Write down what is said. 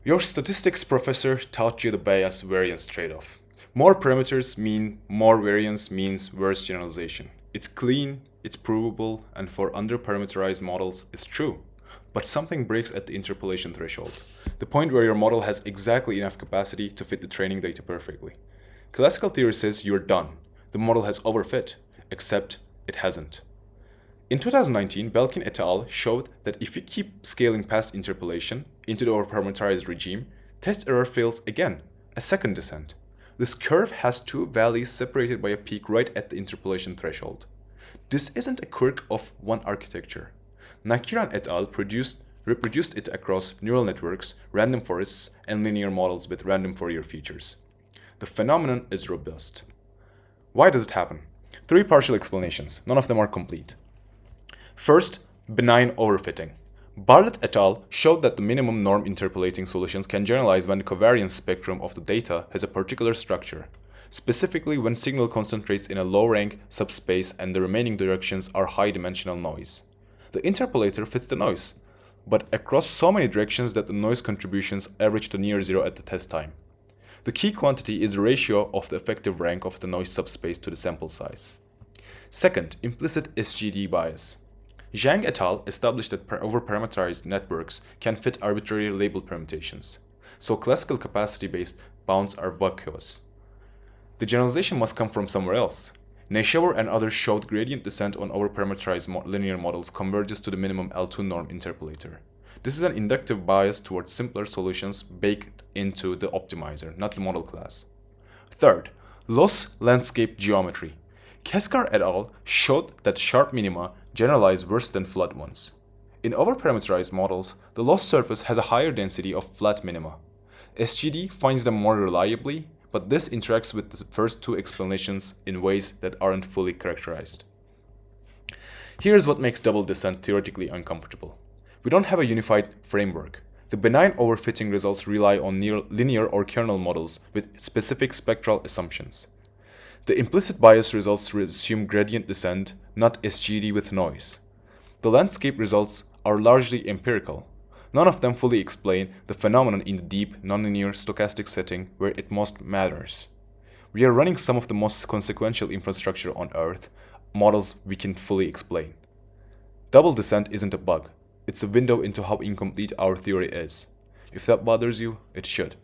Your statistics professor taught you the bias variance trade-off. More parameters mean more variance means worse generalization. It's clean, it's provable, and for under-parameterized models, it's true. But something breaks at the interpolation threshold, the point where your model has exactly enough capacity to fit the training data perfectly. Classical theory says you're done. The model has overfit, except it hasn't. In 2019, Belkin et al. Showed that if you keep scaling past interpolation into the overparameterized regime, test error fails again, a second descent. This curve has two valleys separated by a peak right at the interpolation threshold. This isn't a quirk of one architecture. Nakiran et al. Reproduced it across neural networks, random forests, and linear models with random Fourier features. The phenomenon is robust. Why does it happen? Three partial explanations, none of them are complete. First, benign overfitting. Bartlett et al. Showed that the minimum norm interpolating solutions can generalize when the covariance spectrum of the data has a particular structure, specifically when signal concentrates in a low-rank subspace and the remaining directions are high-dimensional noise. The interpolator fits the noise, but across so many directions that the noise contributions average to near zero at the test time. The key quantity is the ratio of the effective rank of the noise subspace to the sample size. Second, implicit SGD bias. Zhang et al. Established that overparameterized networks can fit arbitrary label permutations, so classical capacity-based bounds are vacuous. The generalization must come from somewhere else. Neishauer and others showed gradient descent on overparameterized linear models converges to the minimum L2 norm interpolator. This is an inductive bias towards simpler solutions baked into the optimizer, not the model class. Third, loss landscape geometry. Keskar et al. Showed that sharp minima generalize worse than flat ones. In overparameterized models, the loss surface has a higher density of flat minima. SGD finds them more reliably, but this interacts with the first two explanations in ways that aren't fully characterized. Here's what makes double descent theoretically uncomfortable. We don't have a unified framework. The benign overfitting results rely on linear or kernel models with specific spectral assumptions. The implicit bias results assume gradient descent, not SGD with noise. The landscape results are largely empirical. None of them fully explain the phenomenon in the deep, nonlinear stochastic setting where it most matters. We are running some of the most consequential infrastructure on Earth, models we can fully explain. Double descent isn't a bug. It's a window into how incomplete our theory is. If that bothers you, it should.